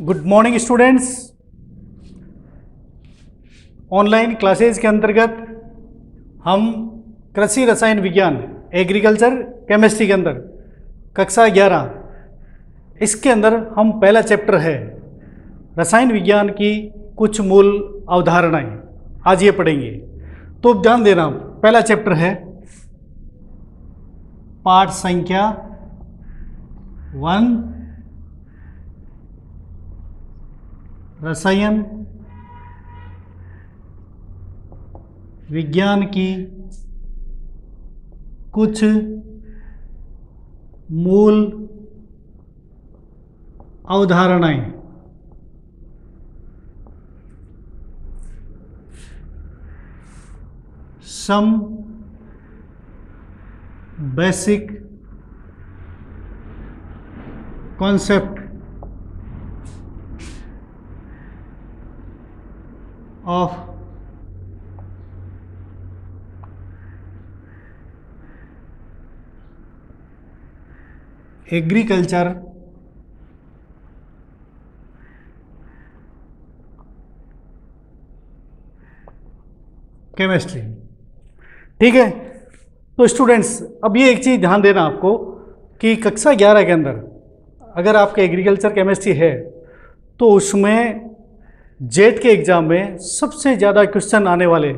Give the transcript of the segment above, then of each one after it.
Good morning students. Online classes के अंतर्गत हम कृषि रसायन विज्ञान एग्रीकल्चर केमिस्ट्री के अंदर कक्षा 11 इसके अंदर हम पहला चैप्टर है रसायन विज्ञान की कुछ मूल अवधारणाएं आज ये पढ़ेंगे। तो ध्यान देना, पहला चैप्टर है पाठ संख्या 1 रसायन विज्ञान की कुछ मूल अवधारणाएं। Some basic concept of agriculture chemistry. ठीक है, तो स्टूडेंट्स अब ये एक चीज़ ध्यान देना आपको कि कक्षा 11 के अंदर अगर आपका एग्रीकल्चर केमिस्ट्री है तो उसमें जेट के एग्ज़ाम में सबसे ज़्यादा क्वेश्चन आने वाले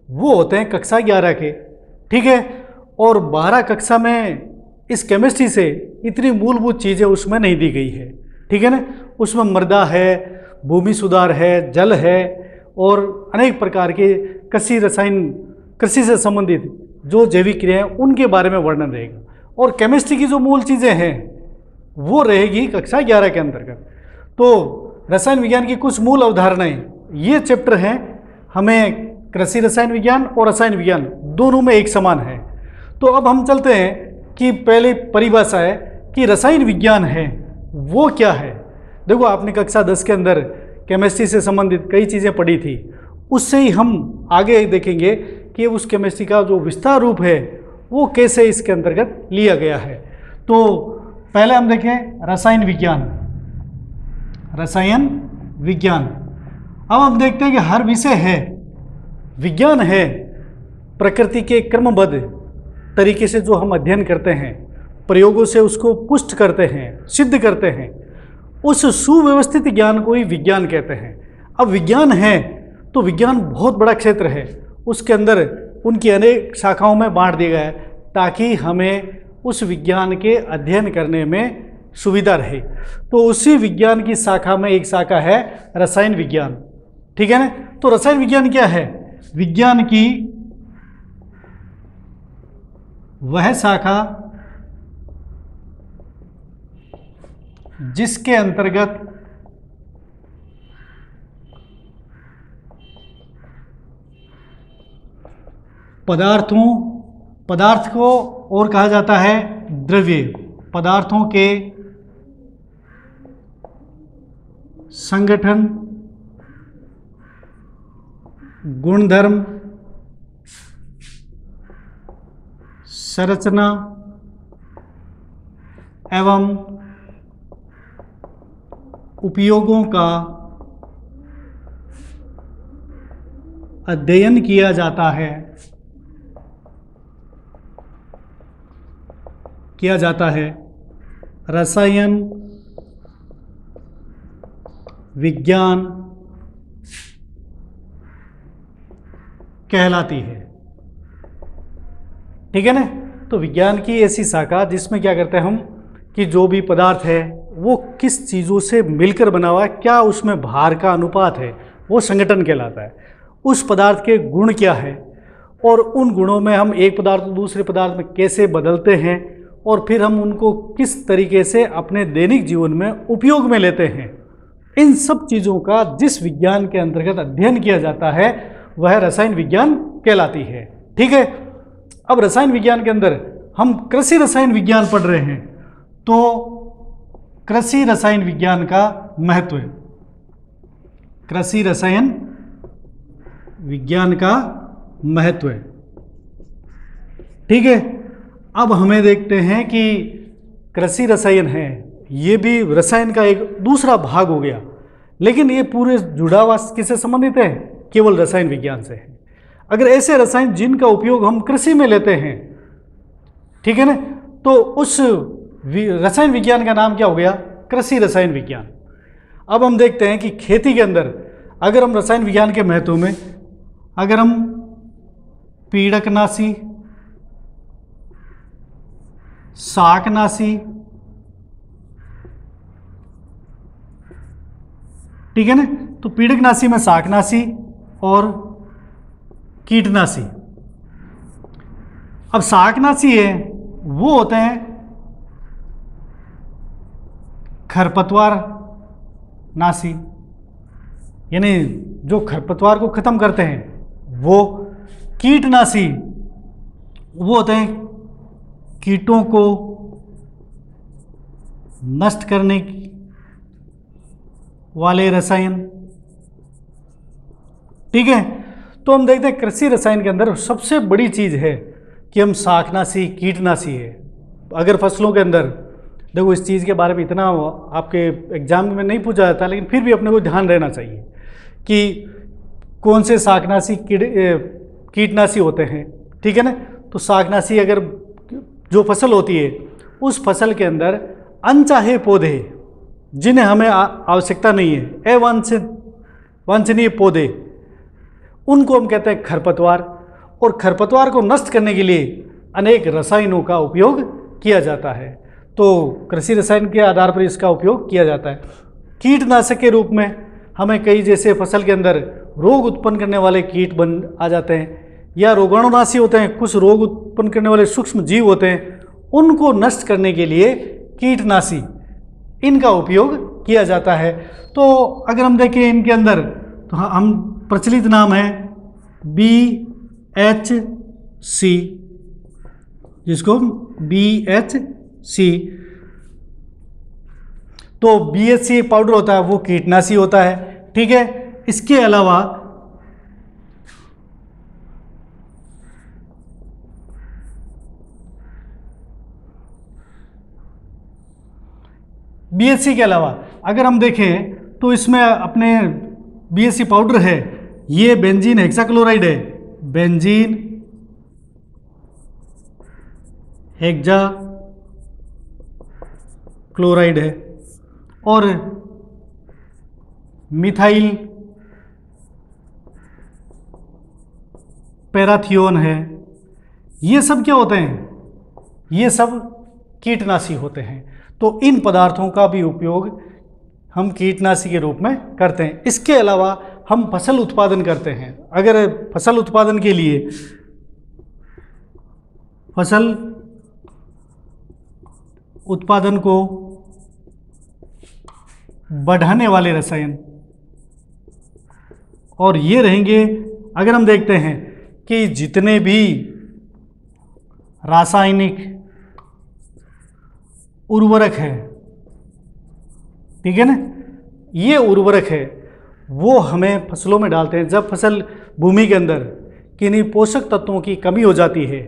वो होते हैं कक्षा 11 के। ठीक है, और 12 कक्षा में इस केमिस्ट्री से इतनी मूलभूत चीज़ें उसमें नहीं दी गई है। ठीक है ना, उसमें मृदा है, भूमि सुधार है, जल है और अनेक प्रकार के कृषि से संबंधित जो जैविक क्रियाएं उनके बारे में वर्णन रहेगा। और केमिस्ट्री की जो मूल चीज़ें हैं वो रहेगी कक्षा 11 के अंतर्गत। तो रसायन विज्ञान की कुछ मूल अवधारणाएं ये चैप्टर हैं, हमें कृषि रसायन विज्ञान और रसायन विज्ञान दोनों में एक समान है। तो अब हम चलते हैं कि पहले परिभाषा है कि रसायन विज्ञान है वो क्या है। देखो, आपने कक्षा 10 के अंदर केमिस्ट्री से संबंधित कई चीज़ें पढ़ी थी, उससे ही हम आगे देखेंगे कि उस केमिस्ट्री का जो विस्तार रूप है वो कैसे इसके अंतर्गत लिया गया है। तो पहले हम देखें रसायन विज्ञान। रसायन विज्ञान, अब हम देखते हैं कि हर विषय है, विज्ञान है, प्रकृति के क्रमबद्ध तरीके से जो हम अध्ययन करते हैं, प्रयोगों से उसको पुष्ट करते हैं, सिद्ध करते हैं, उस सुव्यवस्थित ज्ञान को ही विज्ञान कहते हैं। अब विज्ञान है तो विज्ञान बहुत बड़ा क्षेत्र है, उसके अंदर उनकी अनेक शाखाओं में बांट दिया गया है ताकि हमें उस विज्ञान के अध्ययन करने में सुविधा रहे। तो उसी विज्ञान की शाखा में एक शाखा है रसायन विज्ञान। ठीक है ना, तो रसायन विज्ञान क्या है? विज्ञान की वह शाखा जिसके अंतर्गत पदार्थ को और कहा जाता है द्रव्य, पदार्थों के संगठन, गुणधर्म, संरचना एवं उपयोगों का अध्ययन किया जाता है रसायन विज्ञान कहलाती है। ठीक है ना, तो विज्ञान की ऐसी शाखा जिसमें क्या करते हैं हम कि जो भी पदार्थ है वो किस चीज़ों से मिलकर बना हुआ है, क्या उसमें भार का अनुपात है, वो संगठन कहलाता है। उस पदार्थ के गुण क्या है और उन गुणों में हम एक पदार्थ को दूसरे पदार्थ में कैसे बदलते हैं और फिर हम उनको किस तरीके से अपने दैनिक जीवन में उपयोग में लेते हैं, इन सब चीज़ों का जिस विज्ञान के अंतर्गत अध्ययन किया जाता है वह रसायन विज्ञान कहलाती है। ठीक है, अब रसायन विज्ञान के अंदर हम कृषि रसायन विज्ञान पढ़ रहे हैं, तो कृषि रसायन विज्ञान का महत्व है, कृषि रसायन विज्ञान का महत्व है। ठीक है, अब हमें देखते हैं कि कृषि रसायन है ये भी रसायन का एक दूसरा भाग हो गया, लेकिन ये पूरे जुड़ा हुआ किससे संबंधित है? केवल रसायन विज्ञान से है। अगर ऐसे रसायन जिनका उपयोग हम कृषि में लेते हैं, ठीक है ना, तो उस रसायन विज्ञान का नाम क्या हो गया? कृषि रसायन विज्ञान। अब हम देखते हैं कि खेती के अंदर अगर हम रसायन विज्ञान के महत्व में अगर हम पीड़कनाशी, शाकनाशी, ठीक है ना, तो पीड़कनाशी में शाकनाशी और कीटनाशी। अब शाकनाशी है वो होते हैं खरपतवार नाशी, यानी जो खरपतवार को खत्म करते हैं वो। कीटनाशी वो होते हैं कीटों को नष्ट करने वाले रसायन, ठीक है। तो हम देखते हैं कृषि रसायन के अंदर सबसे बड़ी चीज है कि हम शाकनाशी, कीटनाशी है। अगर फसलों के अंदर देखो, इस चीज़ के बारे में इतना आपके एग्जाम में नहीं पूछा जाता, लेकिन फिर भी अपने को ध्यान रहना चाहिए कि कौन से शाकनाशी कीटनाशी होते हैं, ठीक है ना। तो शाकनाशी अगर जो फसल होती है उस फसल के अंदर अनचाहे पौधे जिन्हें हमें आवश्यकता नहीं है, अवांछनीय पौधे, उनको हम कहते हैं खरपतवार। और खरपतवार को नष्ट करने के लिए अनेक रसायनों का उपयोग किया जाता है। तो कृषि रसायन के आधार पर इसका उपयोग किया जाता है। कीटनाशक के रूप में हमें कई, जैसे फसल के अंदर रोग उत्पन्न करने वाले कीट बन आ जाते हैं, या रोगाणुनाशी होते हैं, कुछ रोग उत्पन्न करने वाले सूक्ष्म जीव होते हैं, उनको नष्ट करने के लिए कीटनाशी, इनका उपयोग किया जाता है। तो अगर हम देखें इनके अंदर, तो हम प्रचलित नाम है BHC, जिसको BHC, तो BHC पाउडर होता है वो कीटनाशी होता है, ठीक है। इसके अलावा BHC के अलावा अगर हम देखें तो इसमें अपने BHC पाउडर है, ये बेंजीन हेक्साक्लोराइड है, बेंजीन हेक्सा क्लोराइड है, और मिथाइल पैराथियोन है। ये सब क्या होते हैं? ये सब कीटनाशी होते हैं। तो इन पदार्थों का भी उपयोग हम कीटनाशी के रूप में करते हैं। इसके अलावा हम फसल उत्पादन करते हैं। अगर फसल उत्पादन के लिए फसल उत्पादन को बढ़ाने वाले रसायन, और ये रहेंगे, अगर हम देखते हैं कि जितने भी रासायनिक उर्वरक है, ठीक है ना, ये उर्वरक है वो हमें फसलों में डालते हैं। जब फसल भूमि के अंदर किन्हीं पोषक तत्वों की कमी हो जाती है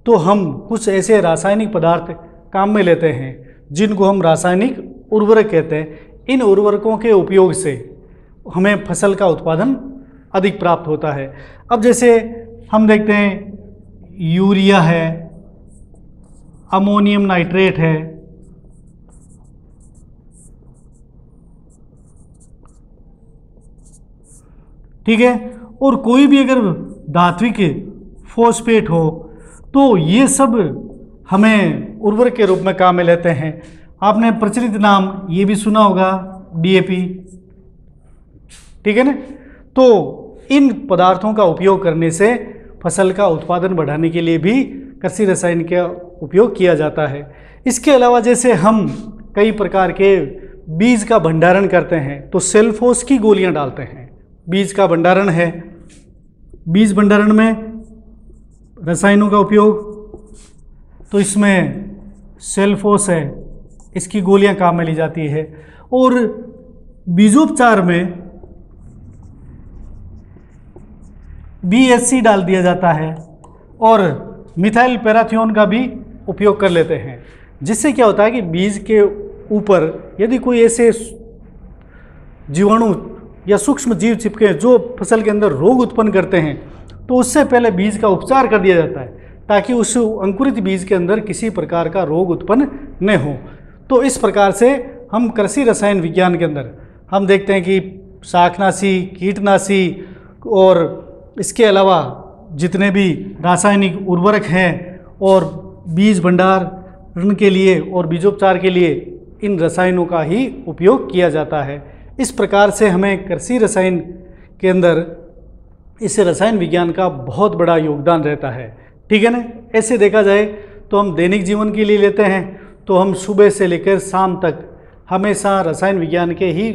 तो हम कुछ ऐसे रासायनिक पदार्थ काम में लेते हैं जिनको हम रासायनिक उर्वरक कहते हैं। इन उर्वरकों के उपयोग से हमें फसल का उत्पादन अधिक प्राप्त होता है। अब जैसे हम देखते हैं यूरिया है, अमोनियम नाइट्रेट है, ठीक है, और कोई भी अगर धात्विक फॉस्फेट हो तो ये सब हमें उर्वरक के रूप में काम में लेते हैं। आपने प्रचलित नाम ये भी सुना होगा DAP, ठीक है ना। तो इन पदार्थों का उपयोग करने से फसल का उत्पादन बढ़ाने के लिए भी कृषि रसायन का उपयोग किया जाता है। इसके अलावा जैसे हम कई प्रकार के बीज का भंडारण करते हैं तो सेल्फोस की गोलियां डालते हैं। बीज का भंडारण है, बीज भंडारण में रसायनों का उपयोग, तो इसमें सेल्फोस है, इसकी गोलियां काम में ली जाती है। और बीजोपचार में BHC डाल दिया जाता है और मिथाइल पैराथियोन का भी उपयोग कर लेते हैं, जिससे क्या होता है कि बीज के ऊपर यदि कोई ऐसे जीवाणु या सूक्ष्म जीव चिपके हैं जो फसल के अंदर रोग उत्पन्न करते हैं, तो उससे पहले बीज का उपचार कर दिया जाता है ताकि उस अंकुरित बीज के अंदर किसी प्रकार का रोग उत्पन्न न हो। तो इस प्रकार से हम कृषि रसायन विज्ञान के अंदर हम देखते हैं कि शाकनाशी, कीटनाशी और इसके अलावा जितने भी रासायनिक उर्वरक हैं और बीज भंडारण के लिए और बीजोपचार के लिए इन रसायनों का ही उपयोग किया जाता है। इस प्रकार से हमें कृषि रसायन के अंदर इस रसायन विज्ञान का बहुत बड़ा योगदान रहता है। ठीक है ना। ऐसे देखा जाए तो हम दैनिक जीवन के लिए लेते हैं तो हम सुबह से लेकर शाम तक हमेशा रसायन विज्ञान के ही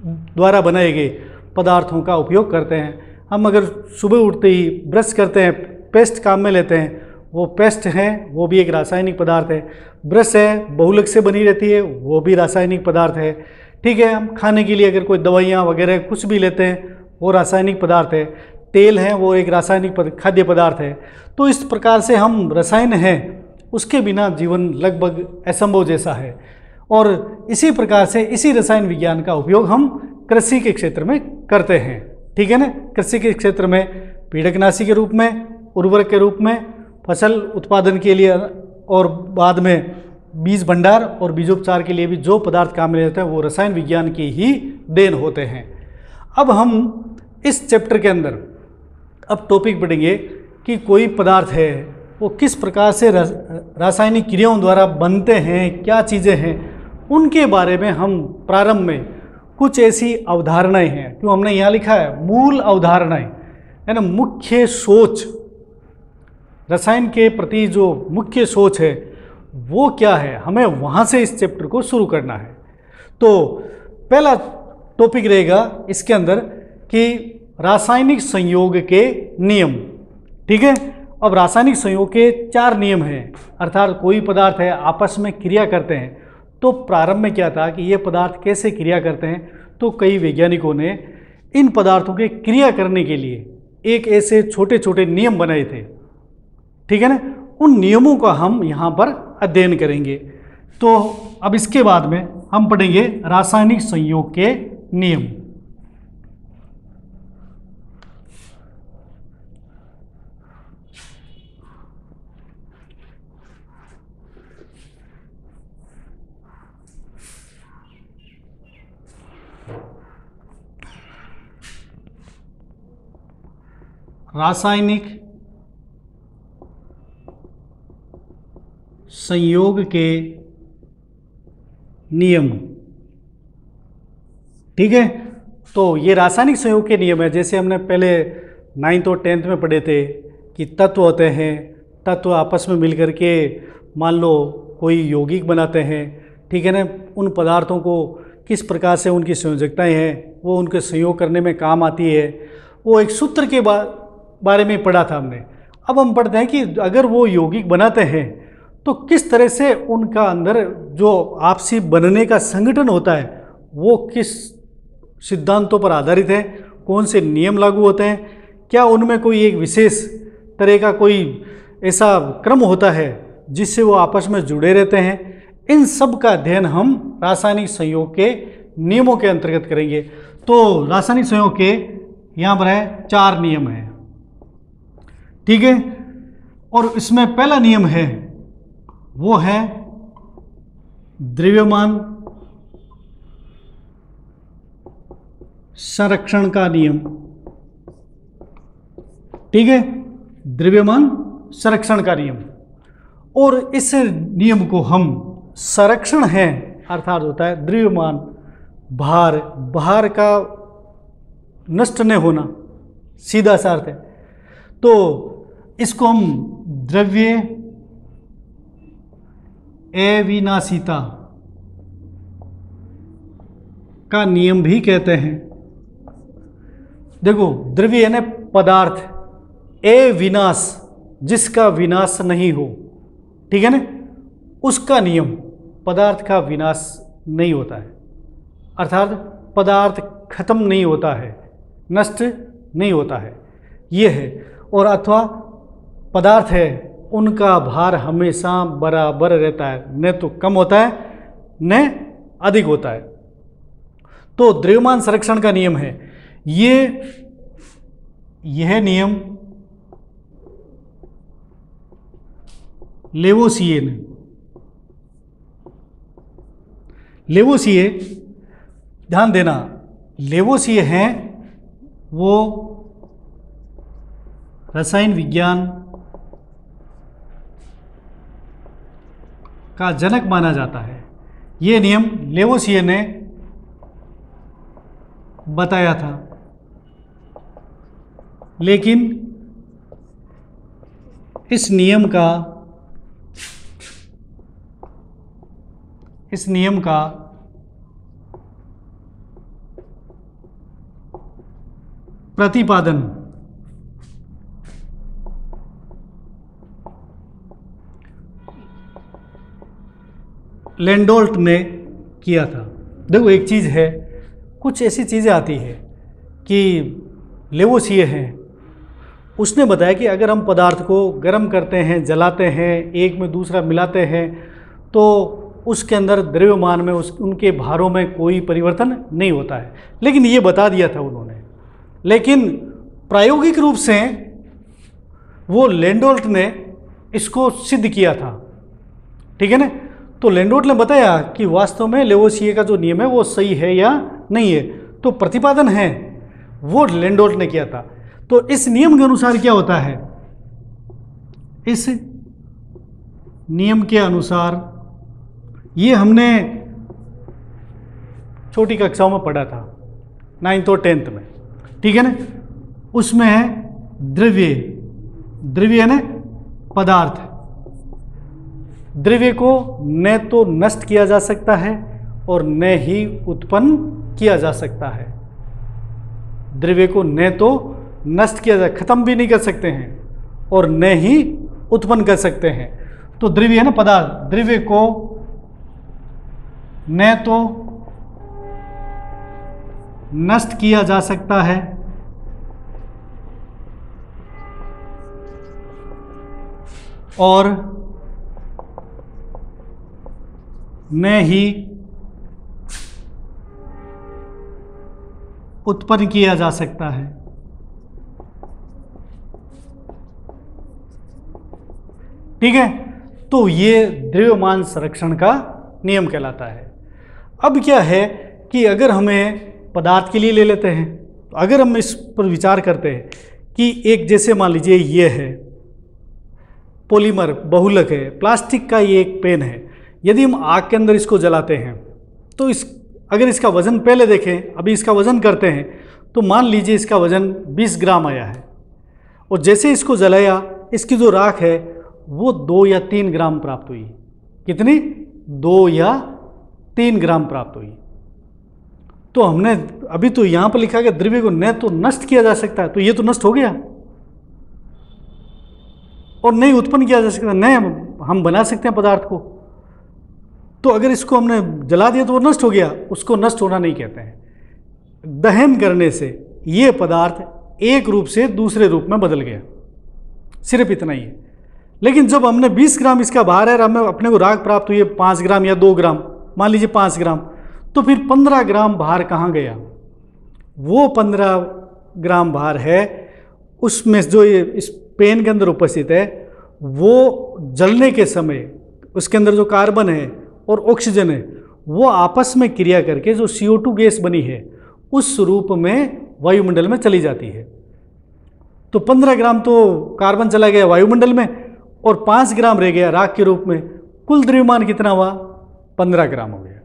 द्वारा बनाए गए पदार्थों का उपयोग करते हैं। हम अगर सुबह उठते ही ब्रश करते हैं, पेस्ट काम में लेते हैं, वो पेस्ट है वो भी एक रासायनिक पदार्थ है। ब्रश है बहुलक से बनी रहती है, वो भी रासायनिक पदार्थ है। ठीक है। हम खाने के लिए अगर कोई दवाइयाँ वगैरह कुछ भी लेते हैं वो रासायनिक पदार्थ है। तेल है वो एक रासायनिक खाद्य पदार्थ है। तो इस प्रकार से हम रसायन हैं उसके बिना जीवन लगभग असंभव जैसा है। और इसी प्रकार से इसी रसायन विज्ञान का उपयोग हम कृषि के क्षेत्र में करते हैं। ठीक है ना। कृषि के क्षेत्र में पीड़कनाशी के रूप में, उर्वरक के रूप में, फसल उत्पादन के लिए और बाद में बीज भंडार और बीजोपचार के लिए भी जो पदार्थ काम में लेते हैं वो रसायन विज्ञान की ही देन होते हैं। अब हम इस चैप्टर के अंदर अब टॉपिक पढ़ेंगे कि कोई पदार्थ है वो किस प्रकार से रासायनिक क्रियाओं द्वारा बनते हैं, क्या चीज़ें हैं, उनके बारे में हम प्रारंभ में कुछ ऐसी अवधारणाएं हैं। क्यों हमने यहाँ लिखा है मूल अवधारणाएं, है ना। मुख्य सोच, रसायन के प्रति जो मुख्य सोच है वो क्या है, हमें वहाँ से इस चैप्टर को शुरू करना है। तो पहला टॉपिक रहेगा इसके अंदर कि रासायनिक संयोग के नियम। ठीक है। अब रासायनिक संयोग के 4 नियम हैं, अर्थात कोई पदार्थ है आपस में क्रिया करते हैं। तो प्रारंभ में क्या था कि ये पदार्थ कैसे क्रिया करते हैं, तो कई वैज्ञानिकों ने इन पदार्थों के क्रिया करने के लिए एक ऐसे छोटे छोटे नियम बनाए थे। ठीक है ना। उन नियमों का हम यहाँ पर अध्ययन करेंगे। तो अब इसके बाद में हम पढ़ेंगे रासायनिक संयोग के नियम। रासायनिक संयोग के नियम। ठीक है। तो ये रासायनिक संयोग के नियम है। जैसे हमने पहले 9th और 10th में पढ़े थे कि तत्व होते हैं, तत्व आपस में मिलकर के मान लो कोई यौगिक बनाते हैं। ठीक है ना। उन पदार्थों को किस प्रकार से उनकी संयोजकताएं हैं वो उनके संयोग करने में काम आती है, वो एक सूत्र के बारे में पढ़ा था हमने। अब हम पढ़ते हैं कि अगर वो यौगिक बनाते हैं तो किस तरह से उनका अंदर जो आपसी बनने का संगठन होता है वो किस सिद्धांतों पर आधारित है, कौन से नियम लागू होते हैं, क्या उनमें कोई एक विशेष तरह का कोई ऐसा क्रम होता है जिससे वो आपस में जुड़े रहते हैं। इन सब का अध्ययन हम रासायनिक संयोग के नियमों के अंतर्गत करेंगे। तो रासायनिक संयोग के यहाँ पर है 4 नियम हैं। ठीक है। और इसमें पहला नियम है वो है द्रव्यमान संरक्षण का नियम। ठीक है। द्रव्यमान संरक्षण का नियम। और इस नियम को हम संरक्षण है अर्थात होता है द्रव्यमान भार का नष्ट न होना, सीधा सा अर्थ है। तो इसको हम द्रव्य अविनाशिता का नियम भी कहते हैं। देखो द्रव्य यानी पदार्थ, अविनाश जिसका विनाश नहीं हो। ठीक है ना। उसका नियम, पदार्थ का विनाश नहीं होता है, अर्थात पदार्थ खत्म नहीं होता है, नष्ट नहीं होता है, ये है। और अथवा पदार्थ है उनका भार हमेशा बराबर रहता है, न तो कम होता है न अधिक होता है। तो द्रव्यमान संरक्षण का नियम है यह नियम लेवोसिये ने, लेवोसिये, ध्यान देना, लेवोसिये हैं वो रसायन विज्ञान का जनक माना जाता है। ये नियम लेवोसिये ने बताया था, लेकिन इस नियम का प्रतिपादन लैंडोल्ट ने किया था। देखो एक चीज़ है, कुछ ऐसी चीज़ें आती है कि लेवोसिये हैं, उसने बताया कि अगर हम पदार्थ को गर्म करते हैं, जलाते हैं, एक में दूसरा मिलाते हैं, तो उसके अंदर द्रव्यमान में उनके भारों में कोई परिवर्तन नहीं होता है। लेकिन ये बता दिया था उन्होंने, लेकिन प्रायोगिक रूप से वो लैंडोल्ट ने इसको सिद्ध किया था। ठीक है ना। तो लैंडोल्ट ने बताया कि वास्तव में लेवोसिये का जो नियम है वो सही है या नहीं है। तो प्रतिपादन है वो लैंडोल्ट ने किया था। तो इस नियम के अनुसार क्या होता है, इस नियम के अनुसार, ये हमने छोटी कक्षाओं में पढ़ा था 9th और 10th में, ठीक है ना। उसमें है द्रव्य, द्रव्य है ना पदार्थ, द्रव्य को न तो नष्ट किया जा सकता है और न ही उत्पन्न किया जा सकता है। द्रव्य को न तो नष्ट किया जा, खत्म भी नहीं कर सकते हैं और न ही उत्पन्न कर सकते हैं। तो द्रव्य है ना पदार्थ, द्रव्य को न तो नष्ट किया जा सकता है और न ही उत्पन्न किया जा सकता है। ठीक है। तो ये द्रव्यमान संरक्षण का नियम कहलाता है। अब क्या है कि अगर हमें पदार्थ के लिए ले लेते हैं, तो अगर हम इस पर विचार करते हैं कि एक, जैसे मान लीजिए ये है पॉलीमर, बहुलक है, प्लास्टिक का ये एक पेन है। यदि हम आग के अंदर इसको जलाते हैं तो अगर इसका वजन पहले देखें, अभी इसका वजन करते हैं, तो मान लीजिए इसका वजन 20 ग्राम आया है और जैसे इसको जलाया इसकी जो राख है वो 2 या 3 ग्राम प्राप्त हुई। कितनी? 2 या 3 ग्राम प्राप्त हुई। तो हमने अभी तो यहाँ पर लिखा गया द्रव्य को न तो नष्ट किया जा सकता है, तो ये तो नष्ट हो गया, और नहीं उत्पन्न किया जा सकता, न हम बना सकते हैं पदार्थ को। तो अगर इसको हमने जला दिया तो वो नष्ट हो गया, उसको नष्ट होना नहीं कहते हैं। दहन करने से ये पदार्थ एक रूप से दूसरे रूप में बदल गया, सिर्फ इतना ही है। लेकिन जब हमने 20 ग्राम इसका भार है और हमें अपने को राख प्राप्त हुई है 5 ग्राम या 2 ग्राम, मान लीजिए 5 ग्राम, तो फिर 15 ग्राम भार कहाँ गया? वो 15 ग्राम भार है उसमें जो ये इस पेन के अंदर उपस्थित है, वो जलने के समय उसके अंदर जो कार्बन है और ऑक्सीजन है वो आपस में क्रिया करके जो CO2 गैस बनी है उस रूप में वायुमंडल में चली जाती है। तो 15 ग्राम तो कार्बन चला गया वायुमंडल में और 5 ग्राम रह गया राख के रूप में। कुल द्रव्यमान कितना हुआ? 15 ग्राम हो गया।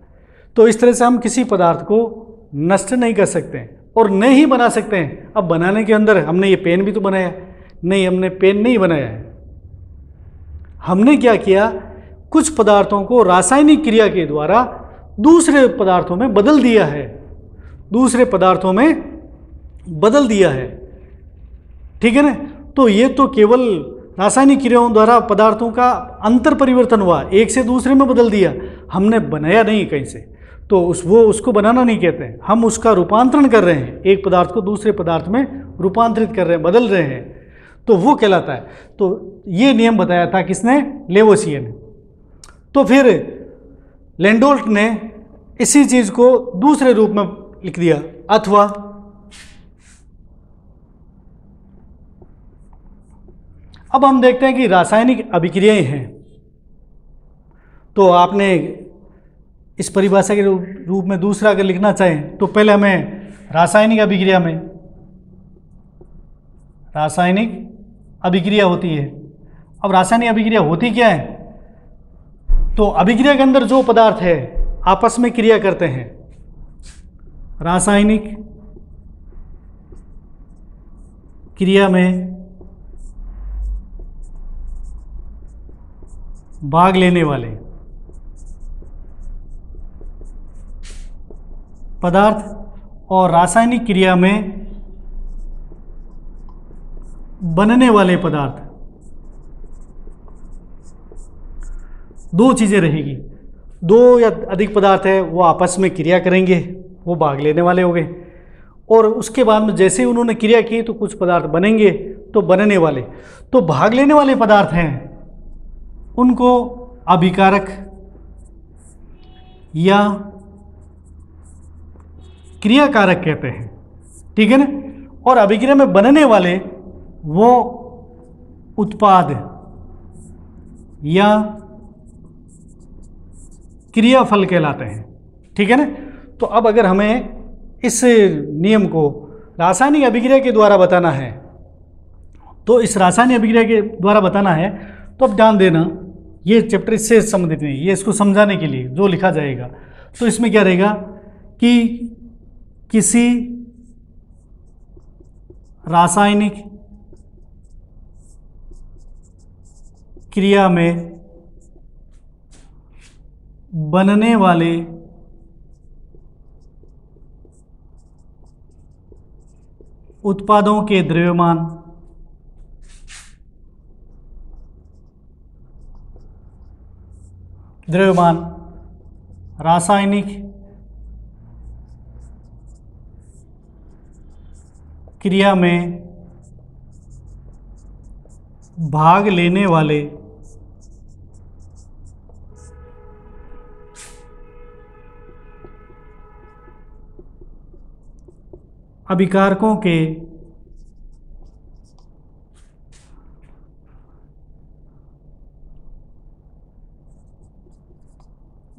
तो इस तरह से हम किसी पदार्थ को नष्ट नहीं कर सकते हैं और नहीं ही बना सकते हैं। अब बनाने के अंदर हमने ये पेन भी तो बनाया नहीं, हमने पेन नहीं बनाया है। हमने क्या किया, कुछ पदार्थों को रासायनिक क्रिया के द्वारा दूसरे पदार्थों में बदल दिया है, दूसरे पदार्थों में बदल दिया है। ठीक है ना। तो ये तो केवल रासायनिक क्रियाओं द्वारा पदार्थों का अंतर परिवर्तन हुआ, एक से दूसरे में बदल दिया, हमने बनाया नहीं कहीं से। तो उसको बनाना नहीं कहते हैं, हम उसका रूपांतरण कर रहे हैं, एक पदार्थ को दूसरे पदार्थ में रूपांतरित कर रहे हैं, बदल रहे हैं, तो वो कहलाता है। तो ये नियम बताया था किसने? लेवोसिये ने। तो फिर लैंडोल्ट ने इसी चीज को दूसरे रूप में लिख दिया। अथवा अब हम देखते हैं कि रासायनिक अभिक्रियाएं हैं, तो आपने इस परिभाषा के रूप में दूसरा अगर लिखना चाहें तो पहले हमें रासायनिक अभिक्रिया में रासायनिक अभिक्रिया होती है। अब रासायनिक अभिक्रिया होती क्या है? तो अभिक्रिया के अंदर जो पदार्थ है आपस में क्रिया करते हैं, रासायनिक क्रिया में भाग लेने वाले पदार्थ और रासायनिक क्रिया में बनने वाले पदार्थ, दो चीजें रहेगी। दो या अधिक पदार्थ है वो आपस में क्रिया करेंगे, वो भाग लेने वाले हो गए। और उसके बाद में जैसे ही उन्होंने क्रिया की तो कुछ पदार्थ बनेंगे, तो बनने वाले। तो भाग लेने वाले पदार्थ हैं उनको अभिकारक या क्रियाकारक कहते हैं, ठीक है ना। और अभिक्रिया में बनने वाले वो उत्पाद या क्रियाफल कहलाते हैं, ठीक है ना। तो अब अगर हमें इस नियम को रासायनिक अभिक्रिया के द्वारा बताना है, तो इस रासायनिक अभिक्रिया के द्वारा बताना है, तो अब ध्यान देना, ये चैप्टर इससे संबंधित नहीं, ये इसको समझाने के लिए जो लिखा जाएगा। तो इसमें क्या रहेगा कि किसी रासायनिक क्रिया में बनने वाले उत्पादों के द्रव्यमान रासायनिक क्रिया में भाग लेने वाले अभिकारकों के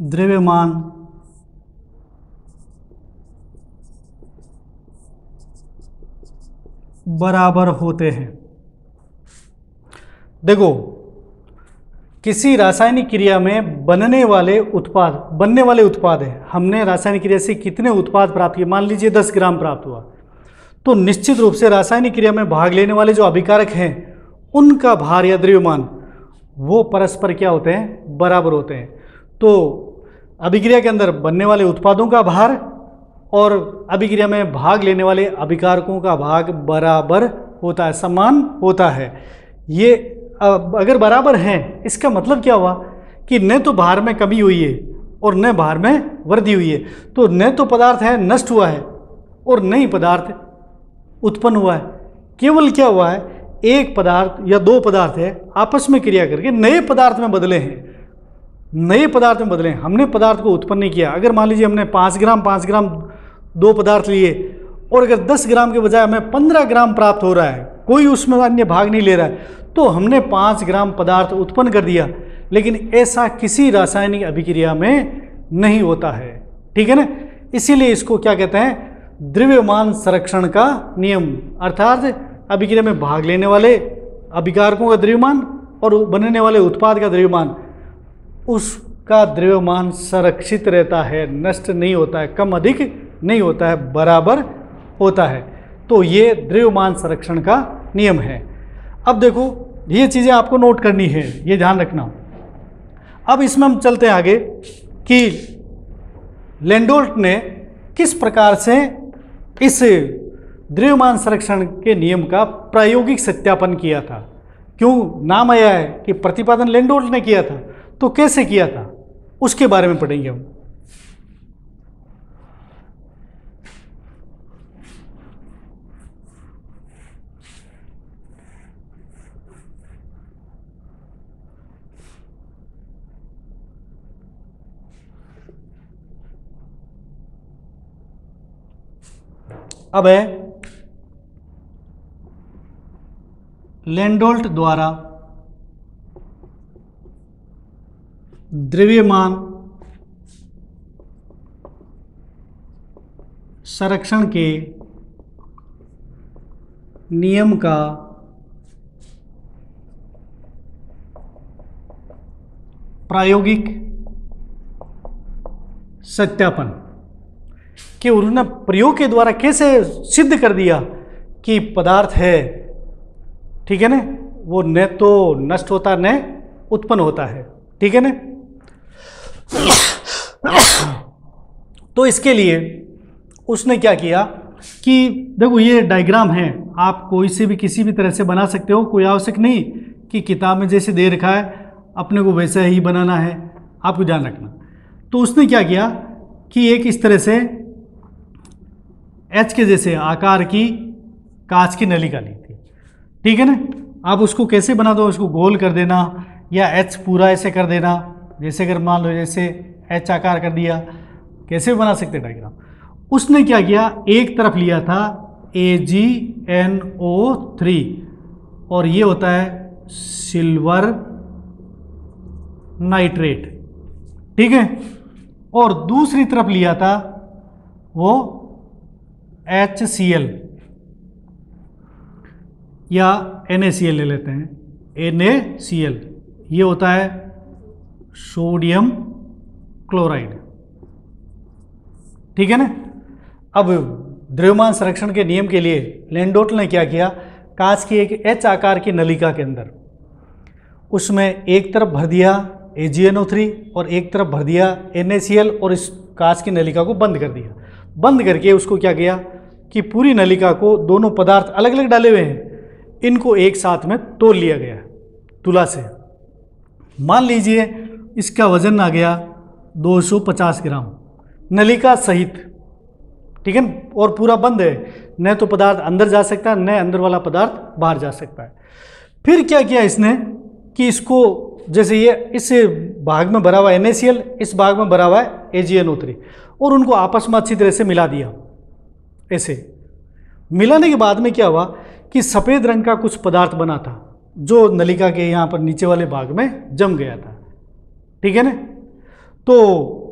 द्रव्यमान बराबर होते हैं। देखो, किसी रासायनिक क्रिया में बनने वाले उत्पाद है, हमने रासायनिक क्रिया से कितने उत्पाद प्राप्त किए, मान लीजिए 10 ग्राम प्राप्त हुआ, तो निश्चित रूप से रासायनिक क्रिया में भाग लेने वाले जो अभिकारक हैं उनका भार या द्रव्यमान वो परस्पर क्या होते हैं, बराबर होते हैं। तो अभिक्रिया के अंदर बनने वाले उत्पादों का भार और अभिक्रिया में भाग लेने वाले अभिकारकों का भाग बराबर होता है, समान होता है। ये अगर बराबर हैं, इसका मतलब क्या हुआ कि न तो भार में कमी हुई है और न भार में वृद्धि हुई है। तो न तो पदार्थ है नष्ट हुआ है और न ही पदार्थ उत्पन्न हुआ है। केवल क्या हुआ है, एक पदार्थ या दो पदार्थ है आपस में क्रिया करके नए पदार्थ में बदले हैं, नए पदार्थ में बदले हैं। हमने पदार्थ को उत्पन्न नहीं किया। अगर मान लीजिए हमने 5 ग्राम दो पदार्थ लिए और अगर 10 ग्राम के बजाय हमें 15 ग्राम प्राप्त हो रहा है, कोई उसमें अन्य भाग नहीं ले रहा है, तो हमने 5 ग्राम पदार्थ उत्पन्न कर दिया। लेकिन ऐसा किसी रासायनिक अभिक्रिया में नहीं होता है, ठीक है ना। इसीलिए इसको क्या कहते हैं, द्रव्यमान संरक्षण का नियम, अर्थात अभिक्रिया में भाग लेने वाले अभिकारकों का द्रव्यमान और बनने वाले उत्पाद का द्रव्यमान, उसका द्रव्यमान संरक्षित रहता है, नष्ट नहीं होता है, कम अधिक नहीं होता है, बराबर होता है। तो ये द्रव्यमान संरक्षण का नियम है। अब देखो, ये चीज़ें आपको नोट करनी है, ये ध्यान रखना। अब इसमें हम चलते हैं आगे कि लैंडोल्ट ने किस प्रकार से इस द्रव्यमान संरक्षण के नियम का प्रायोगिक सत्यापन किया था। क्यों नाम आया है कि प्रतिपादन लैंडोल्ट ने किया था, तो कैसे किया था उसके बारे में पढ़ेंगे हम। अब है लैंडोल्ट द्वारा द्रव्यमान संरक्षण के नियम का प्रायोगिक सत्यापन, कि उन्होंने प्रयोग के द्वारा कैसे सिद्ध कर दिया कि पदार्थ है, ठीक है ना, वो न तो नष्ट होता न उत्पन्न होता है, ठीक है ना। तो इसके लिए उसने क्या किया कि देखो ये डायग्राम है, आप कोई से भी किसी भी तरह से बना सकते हो, कोई आवश्यक नहीं कि किताब में जैसे दे रखा है अपने को वैसा ही बनाना है, आपको ध्यान रखना। तो उसने क्या किया कि एक इस तरह से एच के जैसे आकार की कांच की नलिका ली थी, ठीक है ना। आप उसको कैसे बना दो, उसको गोल कर देना या एच पूरा ऐसे कर देना, जैसे अगर मान लो जैसे एच आकार कर दिया, कैसे भी बना सकते डायग्राम। उसने क्या किया, एक तरफ लिया था AgNO3 और ये होता है सिल्वर नाइट्रेट, ठीक है, और दूसरी तरफ लिया था वो HCl या NaCl ले लेते हैं, NaCl ये होता है सोडियम क्लोराइड, ठीक है ना। अब द्रव्यमान संरक्षण के नियम के लिए लैंडोल्ट ने क्या किया, कांच की एक H आकार की नलिका के अंदर उसमें एक तरफ भर दिया AgNO3 और एक तरफ भर दिया NaCl और इस कांच की नलिका को बंद कर दिया। बंद करके उसको क्या किया कि पूरी नलिका को, दोनों पदार्थ अलग अलग डाले हुए हैं, इनको एक साथ में तोल लिया गया तुला से। मान लीजिए इसका वजन आ गया 250 ग्राम नलिका सहित, ठीक है, और पूरा बंद है, न तो पदार्थ अंदर जा सकता है न अंदर वाला पदार्थ बाहर जा सकता है। फिर क्या किया इसने कि इसको जैसे ये इस भाग में भरा हुआ है NaCl, इस भाग में भरा हुआ है AgNO3 और उनको आपस में अच्छी तरह से मिला दिया। ऐसे मिलाने के बाद में क्या हुआ कि सफ़ेद रंग का कुछ पदार्थ बना था जो नलिका के यहाँ पर नीचे वाले भाग में जम गया था, ठीक है ना। तो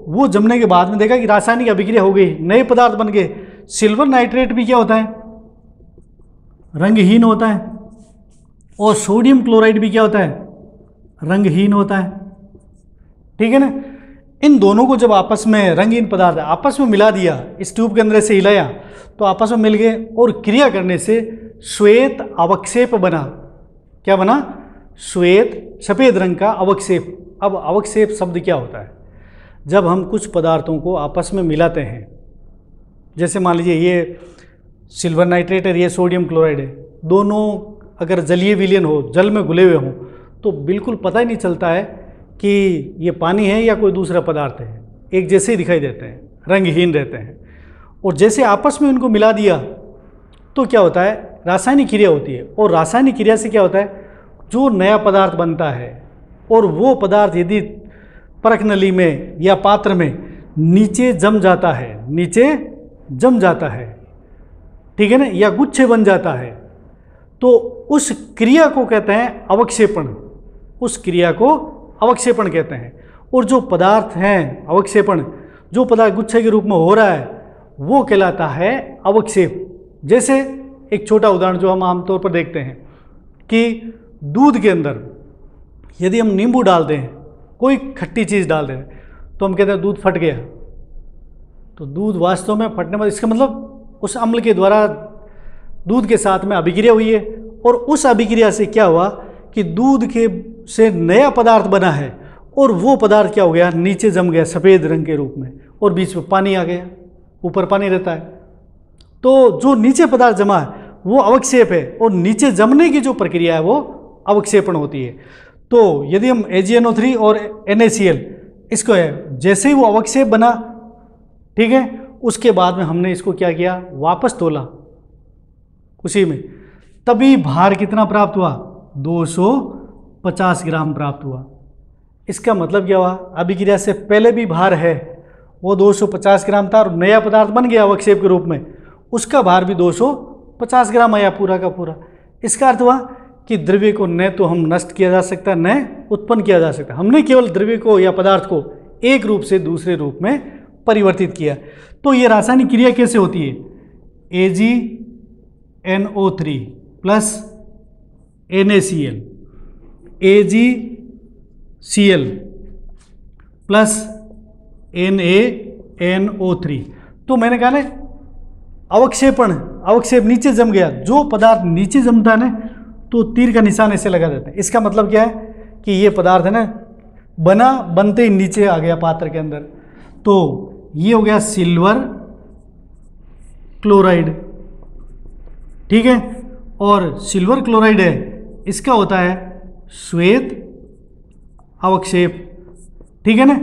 वो जमने के बाद में देखा कि रासायनिक अभिक्रिया हो गई, नए पदार्थ बन गए। सिल्वर नाइट्रेट भी क्या होता है, रंगहीन होता है, और सोडियम क्लोराइड भी क्या होता है, रंगहीन होता है, ठीक है ना। इन दोनों को जब आपस में रंगीन पदार्थ आपस में मिला दिया, इस ट्यूब के अंदर से हिलाया तो आपस में मिल गए और क्रिया करने से श्वेत अवक्षेप बना। क्या बना, श्वेत सफ़ेद रंग का अवक्षेप। अब अवक्षेप शब्द क्या होता है, जब हम कुछ पदार्थों को आपस में मिलाते हैं, जैसे मान लीजिए ये सिल्वर नाइट्रेट है, ये सोडियम क्लोराइड है, दोनों अगर जलीय विलयन हो, जल में घुले हुए हों, तो बिल्कुल पता ही नहीं चलता है कि ये पानी है या कोई दूसरा पदार्थ है, एक जैसे ही दिखाई देते हैं, रंगहीन रहते हैं। और जैसे आपस में उनको मिला दिया तो क्या होता है, रासायनिक क्रिया होती है, और रासायनिक क्रिया से क्या होता है, जो नया पदार्थ बनता है और वो पदार्थ यदि परख नली में या पात्र में नीचे जम जाता है, नीचे जम जाता है, ठीक है ना, या गुच्छे बन जाता है, तो उस क्रिया को कहते हैं अवक्षेपण। उस क्रिया को अवक्षेपण कहते हैं। और जो पदार्थ हैं अवक्षेपण, जो पदार्थ गुच्छे के रूप में हो रहा है, वो कहलाता है अवक्षेप। जैसे एक छोटा उदाहरण जो हम आमतौर पर देखते हैं कि दूध के अंदर यदि हम नींबू डाल दें, कोई खट्टी चीज़ डाल दें, तो हम कहते हैं दूध फट गया। तो दूध वास्तव में फटने में इसका मतलब उस अम्ल के द्वारा दूध के साथ में अभिक्रिया हुई है, और उस अभिक्रिया से क्या हुआ कि दूध के से नया पदार्थ बना है, और वो पदार्थ क्या हो गया, नीचे जम गया सफ़ेद रंग के रूप में, और बीच में पानी आ गया, ऊपर पानी रहता है। तो जो नीचे पदार्थ जमा है वो अवक्षेप है, और नीचे जमने की जो प्रक्रिया है वो अवक्षेपण होती है। तो यदि हम AgNO3 और NaCl इसको है, जैसे ही वो अवक्षेप बना, ठीक है, उसके बाद में हमने इसको क्या किया, वापस तोला उसी में, तभी भार कितना प्राप्त हुआ, 250 ग्राम प्राप्त हुआ। इसका मतलब क्या हुआ, अभिक्रिया से पहले भी भार है वो 250 ग्राम था, और नया पदार्थ बन गया अवक्षेप के रूप में, उसका भार भी 250 ग्राम आया पूरा का पूरा। इसका अर्थ हुआ कि द्रव्य को न तो हम नष्ट किया जा सकता न उत्पन्न किया जा सकता, हमने केवल द्रव्य को या पदार्थ को एक रूप से दूसरे रूप में परिवर्तित किया। तो ये रासायनिक क्रिया कैसे होती है? AgNO3 plus NaCl, AgCl plus NaNO3। तो मैंने कहा ना अवक्षेप नीचे जम गया, जो पदार्थ नीचे जमता है ना तो तीर का निशान ऐसे लगा देता है। इसका मतलब क्या है कि ये पदार्थ है ना बनते ही नीचे आ गया पात्र के अंदर। तो ये हो गया सिल्वर क्लोराइड, ठीक है। और सिल्वर क्लोराइड है, इसका होता है श्वेत अवक्षेप, ठीक है ना।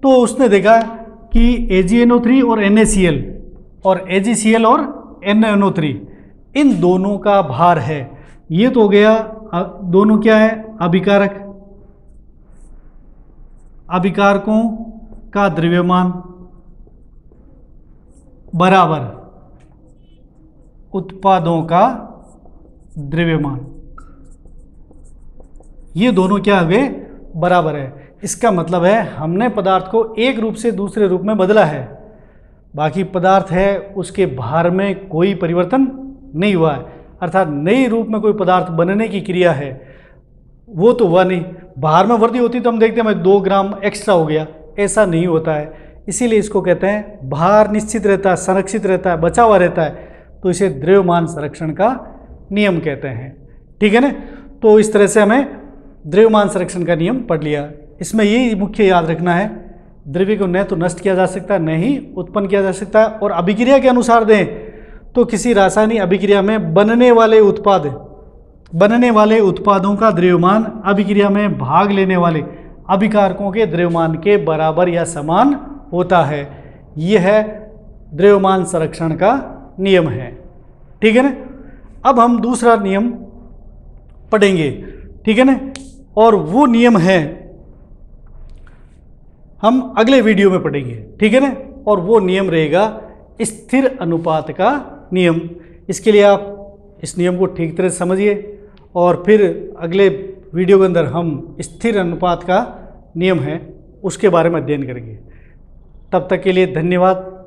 तो उसने देखा कि AgNO3 और NaCl और AgCl और NaNO3 इन दोनों का भार है। ये तो हो गया, दोनों क्या है? अभिकारक, अभिकारकों का द्रव्यमान बराबर उत्पादों का द्रव्यमान, ये दोनों क्या हुए? बराबर है। इसका मतलब है हमने पदार्थ को एक रूप से दूसरे रूप में बदला है, बाकी पदार्थ है उसके भार में कोई परिवर्तन नहीं हुआ है। अर्थात नए रूप में कोई पदार्थ बनने की क्रिया है वो तो हुआ नहीं। भार में वृद्धि होती तो हम देखते हैं 2 ग्राम एक्स्ट्रा हो गया, ऐसा नहीं होता है। इसीलिए इसको कहते हैं भार निश्चित रहता है, संरक्षित रहता है, बचा हुआ रहता है, तो इसे द्रव्यमान संरक्षण का नियम कहते हैं, ठीक है ना। तो इस तरह से हमें द्रव्यमान संरक्षण का नियम पढ़ लिया। इसमें यही मुख्य याद रखना है, द्रव्य को न तो नष्ट किया जा सकता है न ही उत्पन्न किया जा सकता है। और अभिक्रिया के अनुसार दें तो किसी रासायनिक अभिक्रिया में बनने वाले उत्पादों का द्रव्यमान अभिक्रिया में भाग लेने वाले अभिकारकों के द्रव्यमान के बराबर या समान होता है। यह है द्रव्यमान संरक्षण का नियम है, ठीक है ना। अब हम दूसरा नियम पढ़ेंगे, ठीक है ना। और वो नियम है हम अगले वीडियो में पढ़ेंगे, ठीक है ना। और वो नियम रहेगा स्थिर अनुपात का नियम। इसके लिए आप इस नियम को ठीक तरह से समझिए और फिर अगले वीडियो के अंदर हम स्थिर अनुपात का नियम है उसके बारे में अध्ययन करेंगे। तब तक के लिए धन्यवाद।